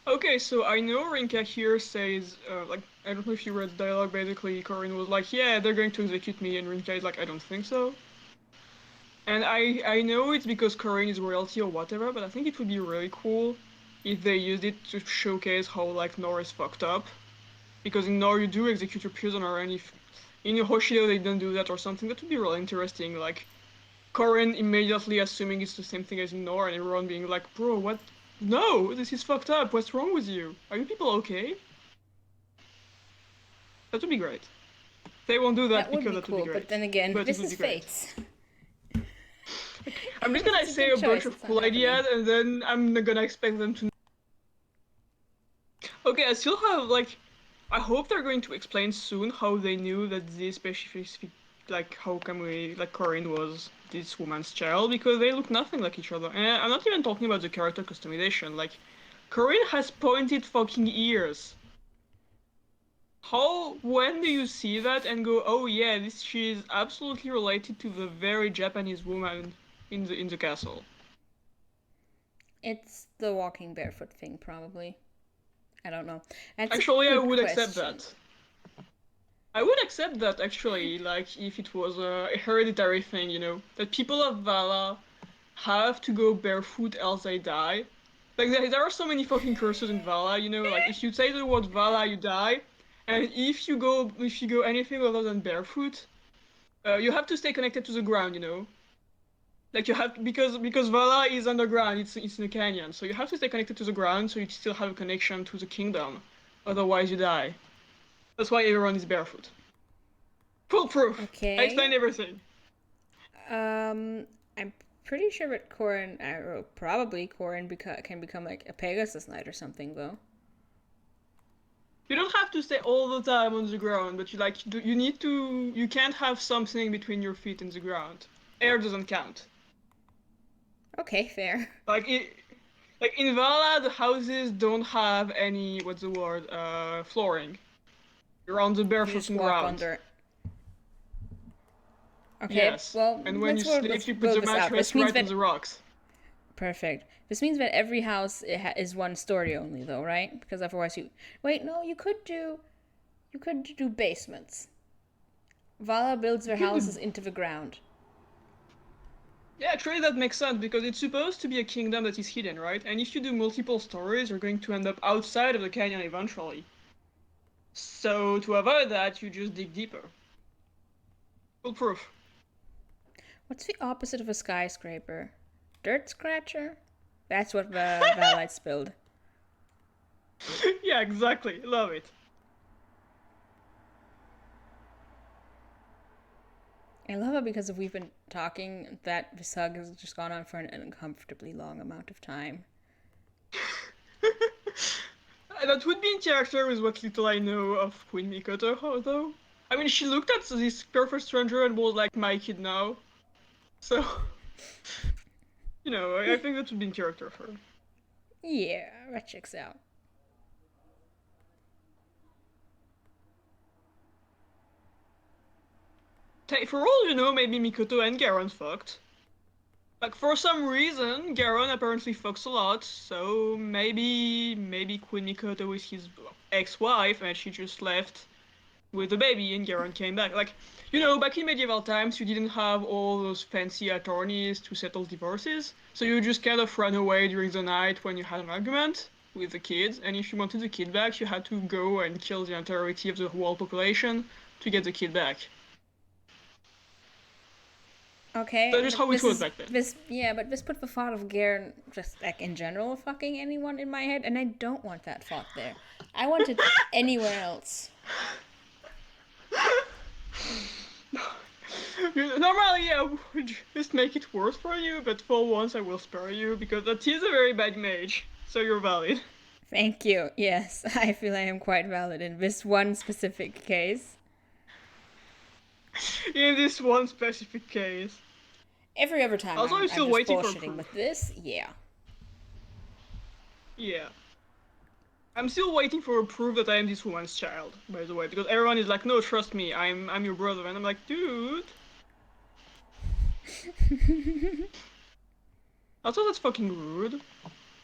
Okay, so I know Rinka here says, like, I don't know if you read the dialogue, basically, Corinne was like, yeah, they're going to execute me, and Rinka is like, I don't think so. And I know it's because Corinne is royalty or whatever, but I think it would be really cool if they used it to showcase how, like, Nor is fucked up. Because in Nor you do execute your prisoner, and if in Hoshido they don't do that or something, that would be really interesting, like, Corinne immediately assuming it's the same thing as in Nor, and everyone being like, bro, what? No, this is fucked up, what's wrong with you? Are you people okay? That would be great. They won't do That that would because be that would be cool, but then great. again, But it this would be is great. Fates. I'm just If gonna it's a say good a bunch choice, of it's not cool happening. ideas and then I'm not gonna expect them to. Okay, I still have like. I hope they're going to explain soon how they knew that this specific. Like, how come we. Like, Corinne was this woman's child because they look nothing like each other. And I'm not even talking about the character customization. Like, Corinne has pointed fucking ears. How, when do you see that and go, oh yeah, this she is absolutely related to the very Japanese woman in the castle? It's the walking barefoot thing, probably. I don't know. That's a Actually, I good would accept question. that. I would accept that actually, like if it was a hereditary thing, that people of Vala have to go barefoot else they die. Like there are so many fucking curses in Vala, like if you say the word Vala, you die, and if you go anything other than barefoot, you have to stay connected to the ground. Like you have because Vala is underground, it's in a canyon, so you have to stay connected to the ground so you still have a connection to the kingdom. Otherwise you die. That's why everyone is barefoot. Full proof. I Okay. explained everything. I'm pretty sure that Corin, probably Corin, can become like a Pegasus Knight or something, though. You don't have to stay all the time on the ground, but you need to. You can't have something between your feet and the ground. Air doesn't count. Okay, fair. Like it, like in Vala, the houses don't have any what's the word? Flooring. You're on the You just barefooting walk ground. under. Okay, Yes, well, and when you sleep, let's you put build the this out. This mattress means right on that the rocks. perfect. This means that every house is one story only, though, right? Because otherwise, you wait. No, you could do basements. Vala builds You their could houses do. into the ground. Yeah, actually that makes sense because it's supposed to be a kingdom that is hidden, right? And if you do multiple stories, you're going to end up outside of the canyon eventually. So to avoid that, you just dig deeper. Full proof. What's the opposite of a skyscraper? Dirt scratcher? That's what the Valites build. Yeah, exactly. Love it. I love it because we've been talking that this hug has just gone on for an uncomfortably long amount of time. That would be in character with what little I know of Queen Mikoto, though. I mean, she looked at this perfect stranger and was like, my kid now. So, I think that would be in character of her. Yeah, that checks out. For all you know, maybe Mikoto and Garon fucked. Like for some reason, Garon apparently fucks a lot, so maybe Queen Mikoto is his ex-wife and she just left with the baby and Garon came back. Like, back in medieval times you didn't have all those fancy attorneys to settle divorces, so you just kind of ran away during the night when you had an argument with the kids, and if you wanted the kid back, you had to go and kill the entirety of the whole population to get the kid back. Okay, That's just but how it was back then. but this put the thought of Garen just like in general fucking anyone in my head, and I don't want that thought there. I want it anywhere else. Normally, I would just make it worse for you, but for once I will spare you because that is a very bad mage, so you're valid. Thank you. Yes, I feel I am quite valid in this one specific case. In this one specific case. Every other time Also, I'm I'm still just waiting for bullshitting, but proof. this, yeah. Yeah. I'm still waiting for proof that I am this woman's child, by the way, because everyone is like, no, trust me, I'm your brother, and I'm like, dude. Also, that's fucking rude.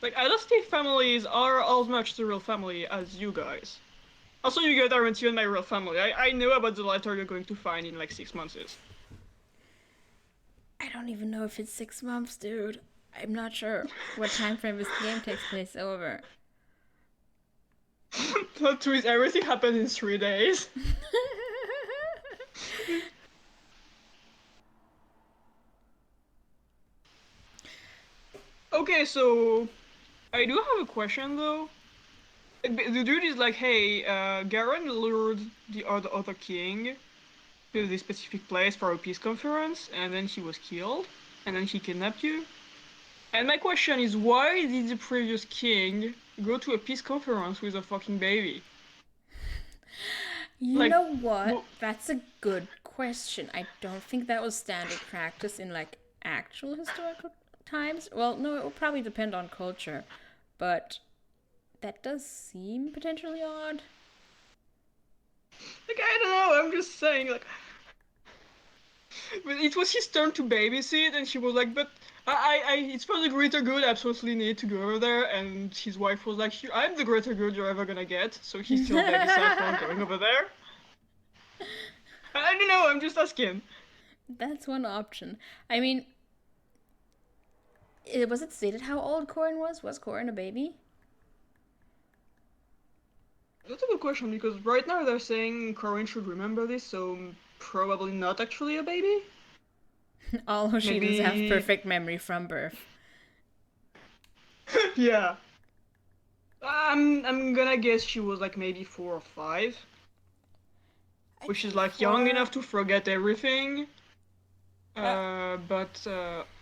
Like, adoptive families are as much the real family as you guys. Also, you guys aren't even my real family. I know about the letter you're going to find in like 6 months. I don't even know if it's 6 months, dude. I'm not sure what time frame this game takes place over. Plot twist, everything happened in 3 days. Okay, so I do have a question though. The dude is like, hey, Garen lured the other king to this specific place for a peace conference, and then he was killed, and then he kidnapped you. And my question is, why did the previous king go to a peace conference with a fucking baby? You Like, know what? w- That's a good question. I don't think that was standard practice in like actual historical times. Well, no, it will probably depend on culture, but that does seem potentially odd. I don't know. I'm just saying, like, but it was his turn to babysit, and she was like, "But it's for the greater good. I absolutely need to go over there." And his wife was like, "I'm the greater good you're ever gonna get." So he still babysat while going over there. I don't know. I'm just asking. That's one option. I mean, was it stated how old Corin was? Was Corin a baby? That's a good question because right now they're saying Corinne should remember this, so probably not actually a baby. All Hoshidans have Maybe, perfect memory from birth. yeah. I'm gonna guess she was like maybe 4 or 5, I'd which is say like young four. enough to forget everything, Uh, but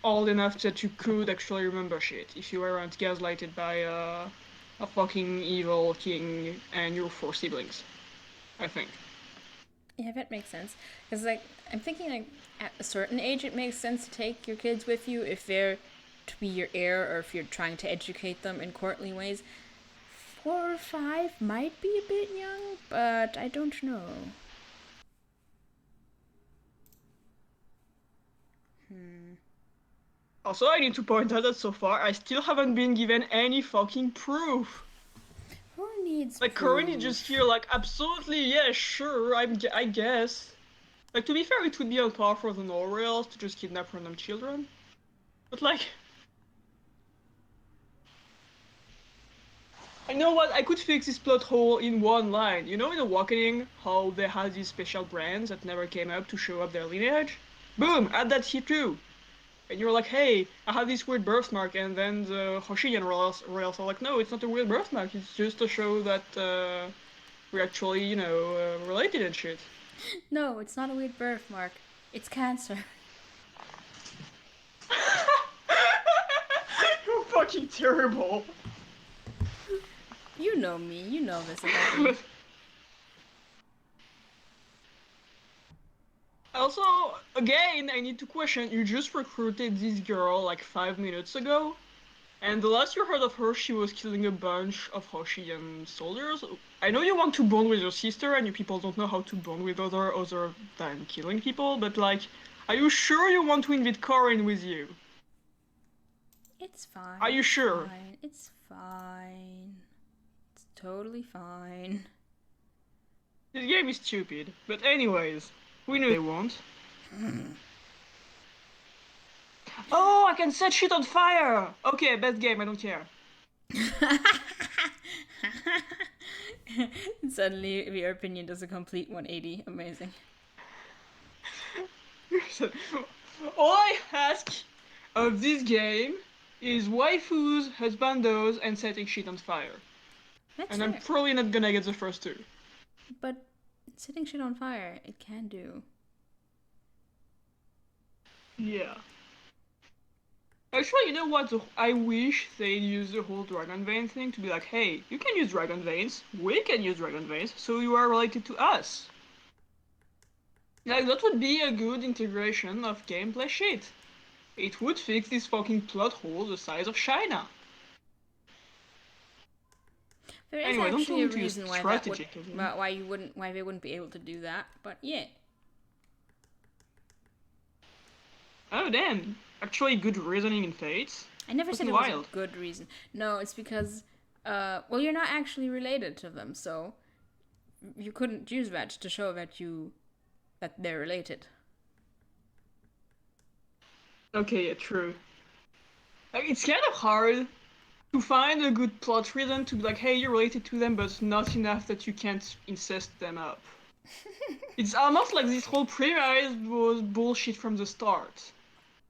old enough that you could actually remember shit if you weren't gaslighted by a fucking evil king and your 4 siblings. I think. yeah, that makes sense. Because like I'm thinking like at a certain age, it makes sense to take your kids with you if they're to be your heir or if you're trying to educate them in courtly ways. 4 or 5 might be a bit young, but I don't know. Also, I need to point out that so far I still haven't been given any fucking proof. Who needs Like Corinne is just proof? here, like absolutely, yeah, sure, I guess. Like to be fair, it would be on par for the Norwales to just kidnap random children. But like, I know what I could fix this plot hole in one line. You know, in Awakening, how they had these special brands that never came up to show up their lineage. Boom, add that here too. And you're like, hey, I have this weird birthmark, and then the Hoshiyan royals are like, no, it's not a weird birthmark. It's just to show that we're actually, related and shit. No, it's not a weird birthmark. It's cancer. You're fucking terrible. You know me. You know this about me. Also, again, I need to question, you just recruited this girl like 5 minutes ago, and the last you heard of her, she was killing a bunch of Hoshiyan soldiers. I know you want to bond with your sister, and you people don't know how to bond with other than killing people, but like, are you sure you want to invite Corin with you? It's Are fine. you It's sure? fine. It's fine. It's totally fine. This game is stupid. But anyways, we know they won't. Oh, I can set shit on fire! Okay, best game, I don't care. Suddenly, your opinion does a complete 180. Amazing. All I ask of this game is waifus, husbandos, and setting shit on fire. That's And I'm fair. probably not gonna get the first two. But setting shit on fire, it can do. Yeah. Actually, you know what? I wish they'd use the whole Dragon Vein thing to be like, hey, you can use Dragon Veins, we can use Dragon Veins, so you are related to us. Like, that would be a good integration of gameplay shit. It would fix this fucking plot hole the size of China. There is Anyway, don't tell actually a me to use reason why that would, strategy again. why they wouldn't be able to do that. But yeah, Oh damn, actually good reasoning in Fates. I never said Fucking it was a wild. good reason. No, it's because, well, you're not actually related to them, so you couldn't use that to show that they're related. Okay, yeah, true. Like, it's kind of hard to find a good plot reason to be like, hey, you're related to them, but not enough that you can't incest them up. It's almost like this whole premise was bullshit from the start.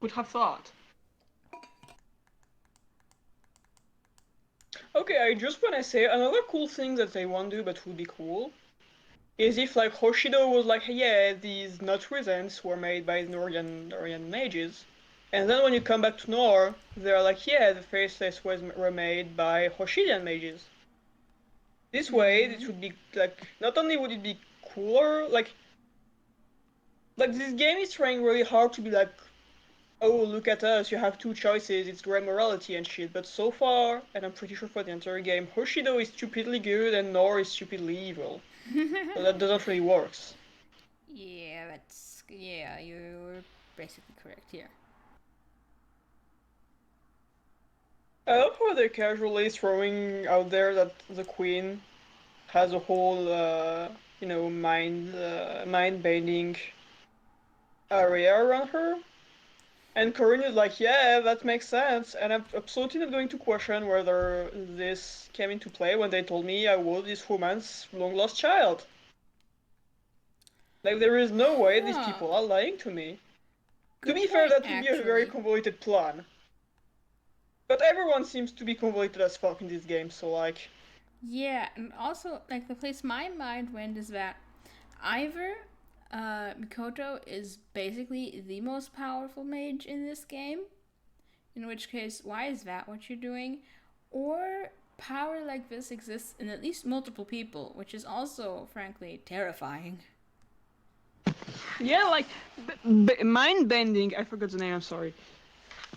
Would have thought. Okay, I just wanna say another cool thing that they won't do but would be cool is if like Hoshido was like, hey, yeah, these nut resents were made by Norian mages. And then when you come back to Nor, they're like, yeah, the faceless were made by Hoshidian mages. This way, it would be like, not only would it be cooler, like this game is trying really hard to be like, oh, look at us, you have two choices, it's great morality and shit. But so far, and I'm pretty sure for the entire game, Hoshido is stupidly good and Nor is stupidly evil. So that doesn't really work. Yeah, you're basically correct here. I love how they're casually throwing out there that the queen has a whole, mind bending area around her. And Corinne is like, yeah, that makes sense. And I'm absolutely not going to question whether this came into play when they told me I was this woman's long lost child. Like, there is no way these Huh. people are lying to me. To Good be fair, point, that would be a very actually. convoluted plan. But everyone seems to be convoluted as fuck in this game, so like, Yeah, and also, like, the place my mind went is that either Mikoto is basically the most powerful mage in this game, in which case, why is that what you're doing? Or power like this exists in at least multiple people, which is also, frankly, terrifying. yeah, like, mind bending, I forgot the name, I'm sorry,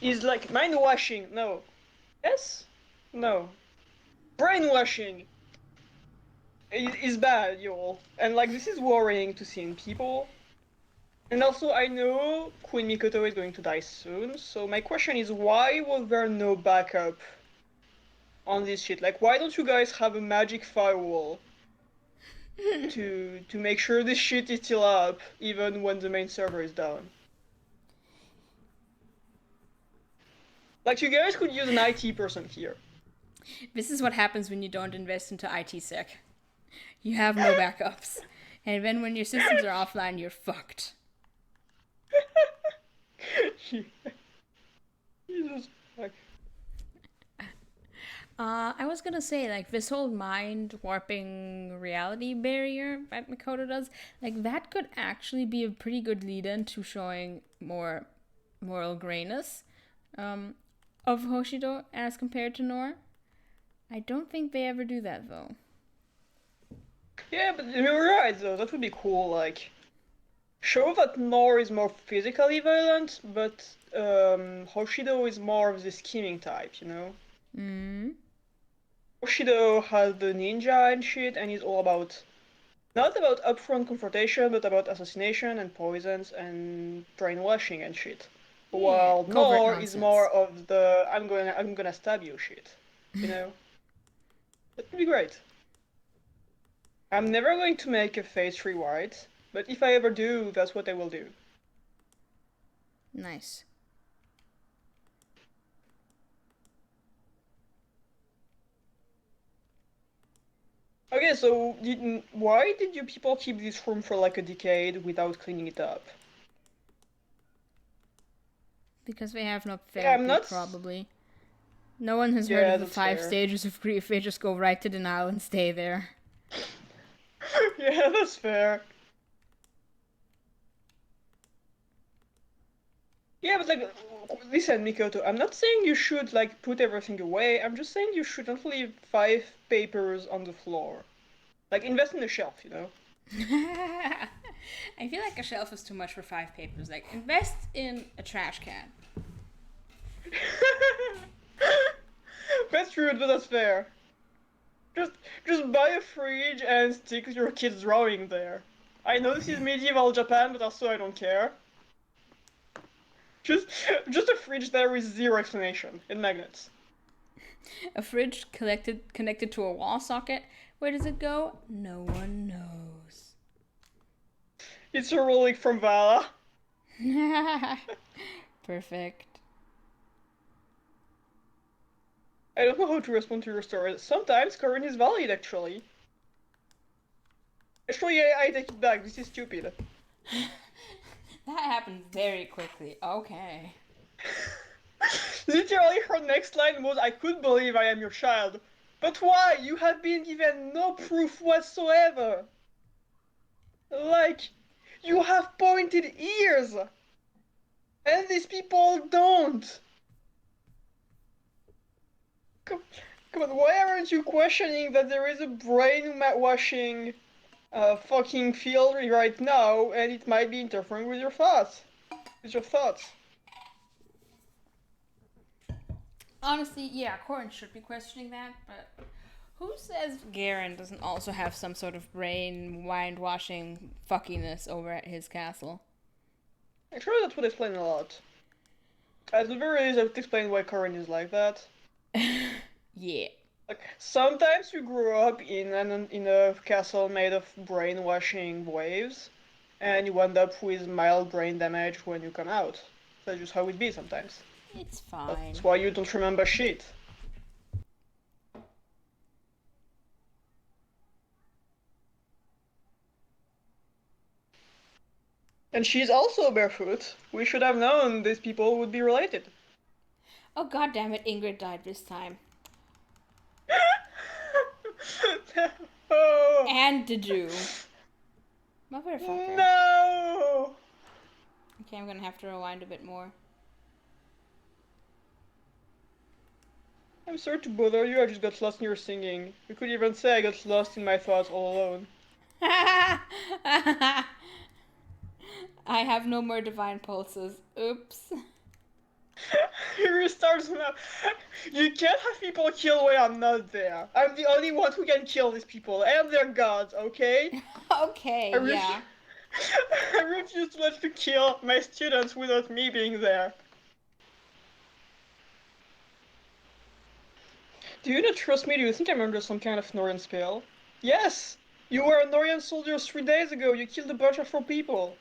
is like mind washing. No. Yes? No. Brainwashing is bad, y'all. And like, this is worrying to see in people. And also, I know Queen Mikoto is going to die soon, so my question is, why was there no backup on this shit? Like, why don't you guys have a magic firewall to make sure this shit is still up even when the main server is down? Like, you guys could use an IT person here. This is what happens when you don't invest into IT sec. You have no backups. And then when your systems are offline, you're fucked. Jesus fuck. I was gonna say, like, this whole mind warping reality barrier that Makoto does, like, that could actually be a pretty good lead in to showing more moral grayness um, of Hoshido as compared to Nor. I don't think they ever do that, though. Yeah, but you're right though. That would be cool. Like, show that Nor is more physically violent, but Hoshido is more of the scheming type. You know, Mm. Hoshido has the ninja and shit, and he's all about not about upfront confrontation, but about assassination and poisons and brainwashing and shit. Yeah, While covert Nor is more nonsense. of the I'm gonna stab you shit. You know, that would be great. I'm never going to make a phase 3 wide, but if I ever do, that's what I will do. Nice. Okay, so why did you people keep this room for like a decade without cleaning it up? Because they have no Like, I'm therapy, not. probably. No one has heard Yeah, of the that's five fair. stages of grief. They just go right to denial and stay there. Yeah, that's fair. Yeah, but like, listen, Mikoto, I'm not saying you should like put everything away. I'm just saying you shouldn't leave 5 papers on the floor. Like, invest in a shelf, you know? I feel like a shelf is too much for 5 papers. Like, invest in a trash can. That's rude, but that's fair. Just, just buy a fridge and stick your kid's drawing there. I know this is medieval Japan, but also I don't care. Just, just a fridge there with zero explanation and magnets. A fridge connected to a wall socket. Where does it go? No one knows. It's a relic from Vala. Perfect. I don't know how to respond to your story. Sometimes Corinne is valid, actually. Actually, I take it back. This is stupid. That happened very quickly. Okay. Literally, her next line was, I could believe I am your child. But why? You have been given no proof whatsoever. Like, you have pointed ears. And these people don't. Come, come on, why aren't you questioning that there is a brainwashing fucking field right now and it might be interfering with your thoughts? With your thoughts. Honestly, yeah, Corin should be questioning that, but who says Garen doesn't also have some sort of brain mind washing fuckiness over at his castle? Actually, that would explain a lot. At the very least, I would explain why Corin is like that. Yeah. Like, sometimes you grow up in a castle made of brainwashing waves, and you end up with mild brain damage when you come out. That's just how it be sometimes. It's That's fine. why you don't remember shit. And she's also barefoot. We should have known these people would be related. Oh god damn it, Ingrid died this time. Oh And the Jew. Motherfucker. no! Okay, I'm gonna have to rewind a bit more. I'm sorry to bother you, I just got lost in your singing. You could even say I got lost in my thoughts all alone. I have no more divine pulses. Oops. He restarts now. You can't have people kill when I'm not there. I'm the only one who can kill these people, and they're gods, okay? I, Okay, ref- yeah. I refuse to let you kill my students without me being there. Do you not trust me? Do you think I'm under some kind of Norian spell? Yes! You were a Norian soldier 3 days ago. You killed a bunch of 4 people.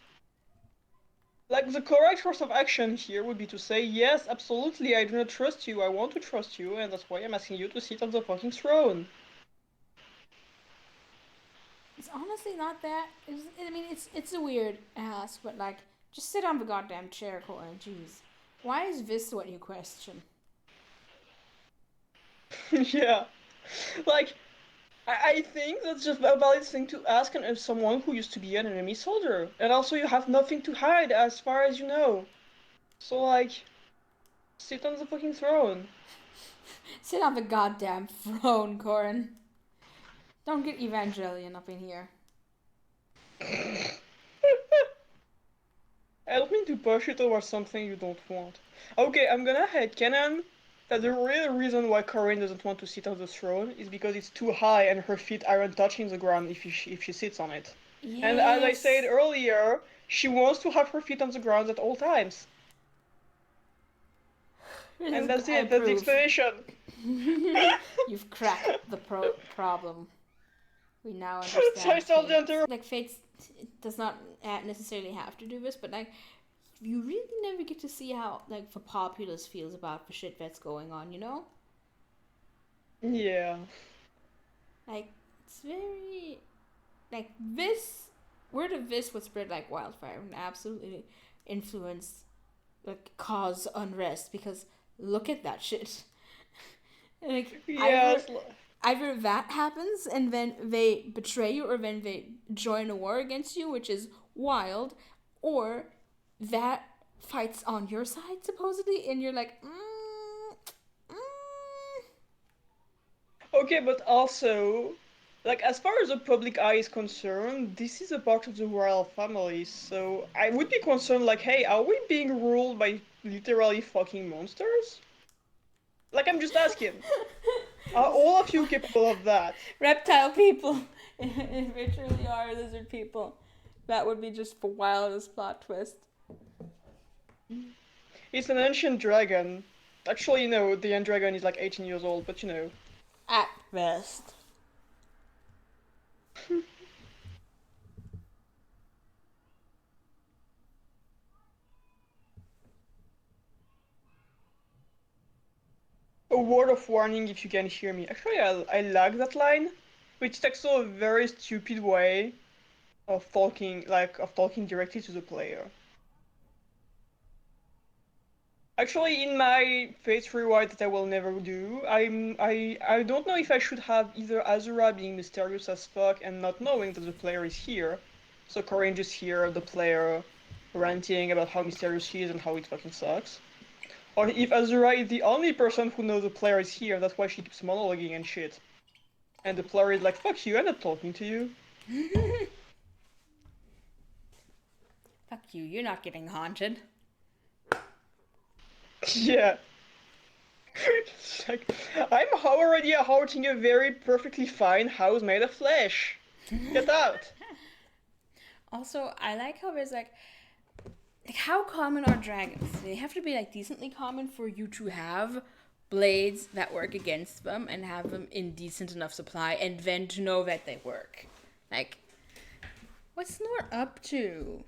Like, the correct course of action here would be to say, yes, absolutely, I do not trust you. I want to trust you, and that's why I'm asking you to sit on the fucking throne. It's honestly not that. I mean, it's a weird ask, but like, just sit on the goddamn chair, Corin. Jeez. Why is this what you question? Yeah. Like, I think that's just a valid thing to ask of someone who used to be an enemy soldier. And also, you have nothing to hide as far as you know. So, like, sit on the fucking throne. Sit on the goddamn throne, Corin. Don't get Evangelion up in here. I don't mean to push you towards something you don't want. Okay, I'm gonna headcanon that the real reason why Corinne doesn't want to sit on the throne is because it's too high and her feet aren't touching the ground if she sits on it. And as I said Yes. earlier, she wants to have her feet on the ground at all times. And that's I it, that's the approve. explanation. You've cracked the problem. We now So I understand saw the fate. entire. Like, fate does not necessarily have to do this, but like, you really never get to see how like the populace feels about the shit that's going on. You know, Yeah. like it's very like this word of this would spread like wildfire and absolutely influence like cause unrest because look at that shit. Like Yes. either that happens and then they betray you or then they join a war against you, which is wild, or that fights on your side supposedly and you're like Okay, but also, like, as far as the public eye is concerned, this is a part of the royal family, so I would be concerned, like, hey, are we being ruled by literally fucking monsters? Like, I'm just asking. Are all of you capable of that? reptile people. If they truly are lizard people, that would be just the wildest plot twist. It's an ancient dragon. Actually, the end dragon is like 18 years old, but At best. A word of warning if you can hear me. Actually, I like that line, which is also a very stupid way of talking directly to the player. Actually, in my Fates Rewrite that I will never do, I don't know if I should have either Azura being mysterious as fuck and not knowing that the player is here, so Corinne just hear the player ranting about how mysterious she is and how it fucking sucks. Or if Azura is the only person who knows the player is here, that's why she keeps monologuing and shit. And the player is like, fuck you, I'm not talking to you. Fuck you, you're not getting haunted. Yeah. It's like, I'm already haunting a very perfectly fine house made of flesh. Get out. Also, I like how there's like how common are dragons? They have to be like decently common for you to have blades that work against them and have them in decent enough supply and then to know that they work. Like, what's Nor up to?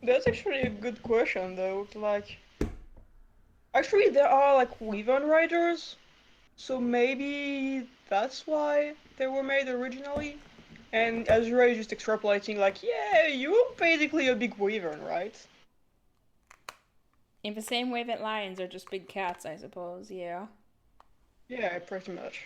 That's actually a good question, though. Actually, there are like Wyvern riders, so maybe that's why they were made originally. And Azura is just extrapolating, like, yeah, you're basically a big Wyvern, right? In the same way that lions are just big cats, I suppose, yeah. Yeah, pretty much.